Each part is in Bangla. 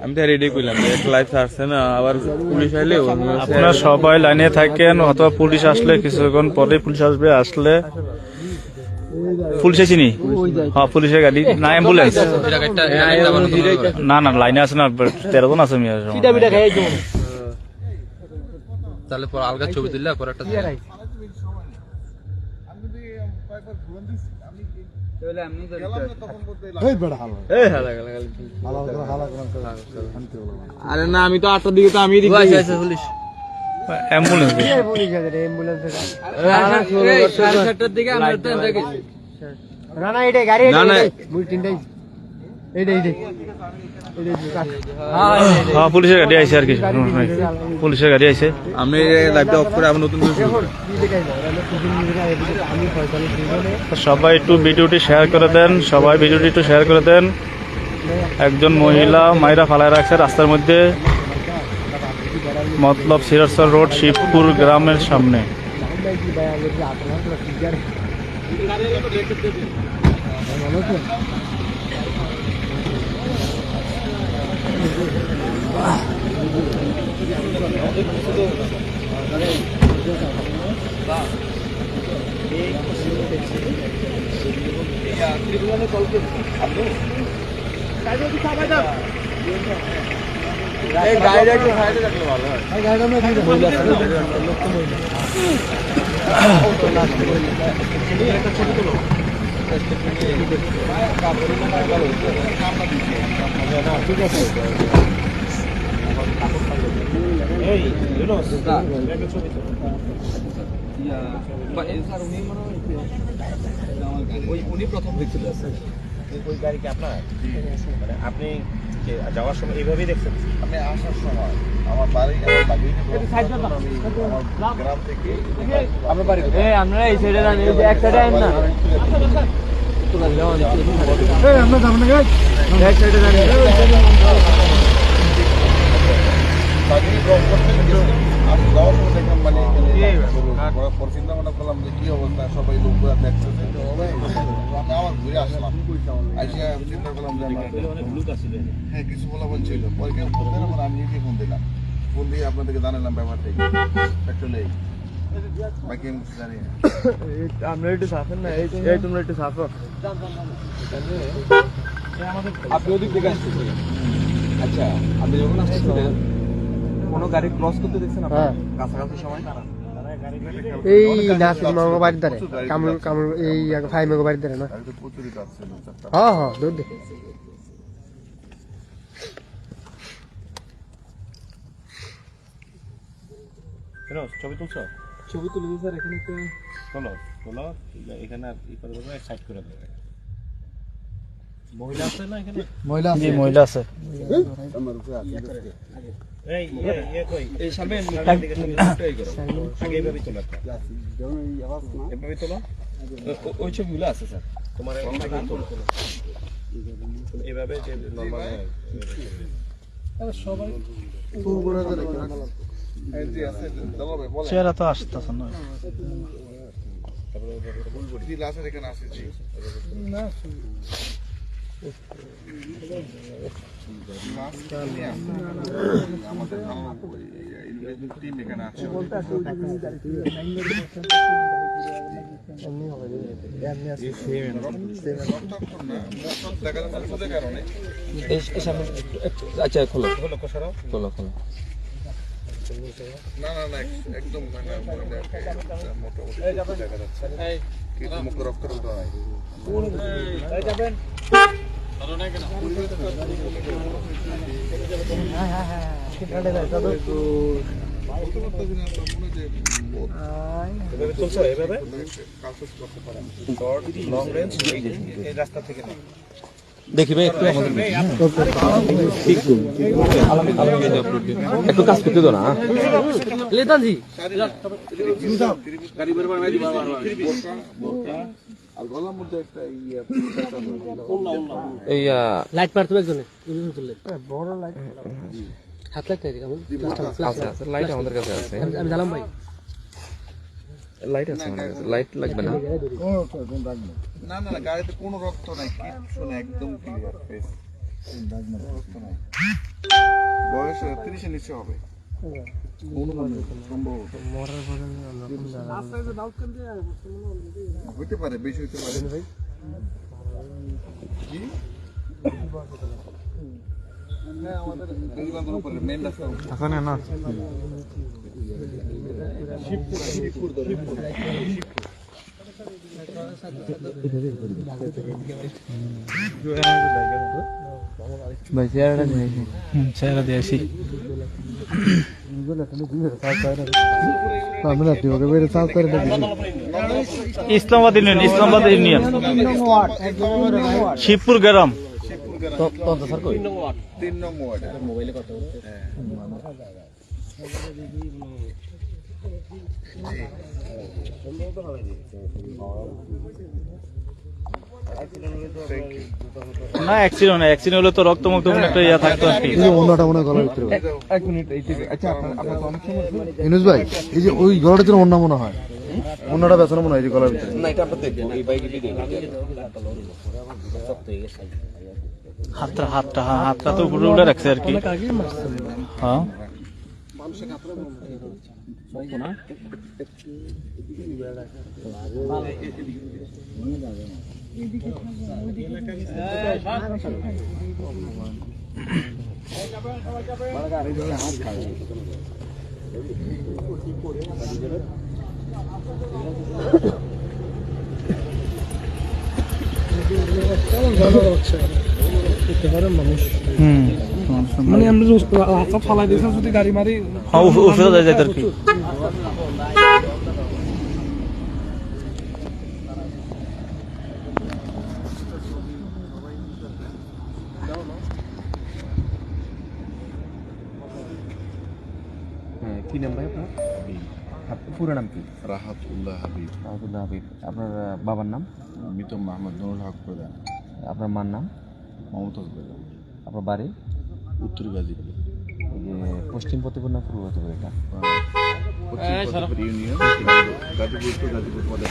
আমি তো রেডি করলাম এক লাইফ আসছে না আবার পুলিশ আইলে আপনারা সবাই লাইনে থাকেন অথবা পুলিশ আসলে কিছুক্ষণ পরে পুলিশ আসবে আসলে পুলিশে চিনি হ্যাঁ পুলিশের গাড়ি না অ্যাম্বুলেন্স না না লাইনে আছে না 13 জন আছে তাহলে পর আলগা ছবি তুললে পর একটা আরে না আমি তো 8টার দিকে তো আমি পুলিশ অ্যাম্বুলেন্স হ্যাঁ পুলিশের গাড়ি আইছে আর কি পুলিশের গাড়ি আইছে আমি লাইভটা অফ করে আবার নতুন করে শুরু করি সবাই একটু ভিডিওটি শেয়ার করে দেন সবাই ভিডিওটি একটু শেয়ার করে দেন একজন মহিলা মাইরা ফালায় রাখছে রাস্তার মধ্যে মতলব সিরাজগঞ্জ রোড শিবপুর গ্রামের সামনে উনি প্রথম হয়েছিল ওই গাড়ি কি আপনার মানে আপনি যাওয়ার সময় এইভাবেই দেখছেন আমি আসার সময় আমার বাড়ি গ্রাম থেকে আপনার বাড়ি আপনারা এই সাইডে যান এই যে এক সাইডে আইন না আমরা যাবো না এক সাইডে যান আমি যাওয়ার সময় দেখলাম মানে চিন্তা ভাবনা করলাম যে কি অবস্থা সবাই লোকগুলা দেখতেছে আমি আবার ঘুরে আসলাম আইসা চিন্তা করলাম যে হ্যাঁ কিছু বলা বলছিল পরে কেউ ফোন দিলাম আমি নিজে ফোন দিলাম ফোন দিয়ে আপনাদেরকে জানালাম ব্যাপারটা পেট্রোলে বাকি আমি কিছু জানি না আমরা একটু সাফেন না এই তোমরা একটু সাফো আপনি ওদিক থেকে আসতেছেন আচ্ছা আপনি যখন আসতেছেন কোনো গাড়ি ক্রস করতে দেখছেন আপনার কাছাকাছি সময় এই নাসির মামা বাড়ির ধারে কামরুল এই ফাই মামা বাড়ির ধারে না হ্যাঁ হ্যাঁ দুধ ছবি তুলছো ছবি তুলে স্যার এখানে তোলো এখানে সাইড করে দেবে মহিলা আছে না এখানে মহিলা আছে এই সামনে আগে এইভাবে তোলা এভাবে তোলো ওই ছবিগুলো আছে স্যার তোমার এইভাবে যে নরমাল সবাই চেহারা তো আসতেছে না এখানে আসেছি আমাদের টিম এখানে আছে আচ্ছা খোলো খোলো না না না একদম মোটামুটি দেখা যাচ্ছে কিন্তু মুখ রক্ত রক্ত হয় রাস্তা থেকে দেখিবে একটু একটু কাজ করতে দাও না লেতাজি আর গলার মধ্যে একটা এই লাইট মারতে একজনে বড় লাইট হাত লাগতে লাইট আমাদের কাছে আছে আমি জানাম ভাই লাইট আছে আমাদের কাছে লাইট লাগবে না না না গাড়িতে কোনো রক্ত নাই কিচ্ছু না একদম ক্লিয়ার ফেস বয়স 30-এর নিচে হবে সম্ভবত। হইতে পারে, বেশি হইতে পারে। কি? হ্যাঁ, আমাদের বেলবান্ধের উপরে মেইন রাস্তা। এখানে না ভাই চেহারাটা দেখি চেহারা দিয়েছি ইসলামাবাদ ইউনিয়ন শিবপুর গ্রাম 3 নং ওয়ার্ডে। না অ্যাক্সিডেন্ট হলে তো রক্ত মুক্ত একটা ইয়া থাকতো আর কি। এক মিনিট আচ্ছা আপনার তো অনেক সময় ইনুস ভাই এই যে ওই গলাটার জন্য অন্য মনে হয় অন্যটা বেচানো মনে হয় এই যে গলার ভিতরে না এটা আমরা দেখবো এই বাইকে দেখবো হাতটা তো উপরে উঠে রাখছে আর কি। হ্যাঁ মানে আমরা রাস্তা ফালাই দিয়েছিলাম যদি গাড়ি মারি ওষুধ যায় আর কি। হ্যাঁ কি নাম ভাই আপনার পুরো নাম কি রাহাতুল্লাহ হাবিব, আব্দুল্লাহ হাবিব আপনার বাবার নাম মৃত মোহাম্মদ নুরুল হক প্রধান, আপনার মার নাম মমতাজ বেগম, আপনার বাড়ি উত্তর গাজীপুর, এই যে পশ্চিম ফতেপুর না পূর্ব ফতেপুর এটা পশ্চিম ফতেপুর ইউনিয়ন, গাজীপুর তো গাজীপুর পদে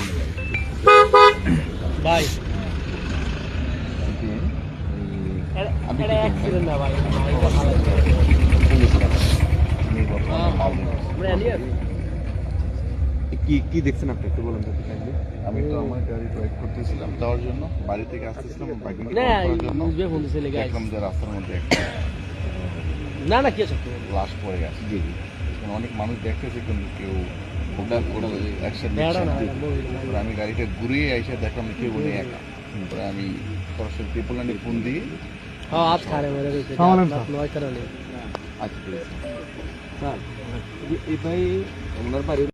কি দেখছেন আপনি একটু বলুন তো kindly? আমি তো আমার গাড়ি ড্রাইভ করতেছিলাম যাওয়ার জন্য, বাড়ি থেকে আসতেছিলাম বাইক নিয়ে করার জন্য, দেখলাম যে রাস্তার মধ্যে একটা লাশ পড়ে গেছে। এখানে অনেক মানুষ দেখতেছে কিন্তু কেউ অ্যাকশন নিচ্ছে না। তারপরে আমি গাড়িটা ঘুরিয়ে এসে দেখলাম কেউ বলে একা। তারপরে আমি সরাসরি ট্রিপল লাইনে ফোন দিয়ে আচ্ছা ঠিক আছে এই ভাই ওনার বাড়ি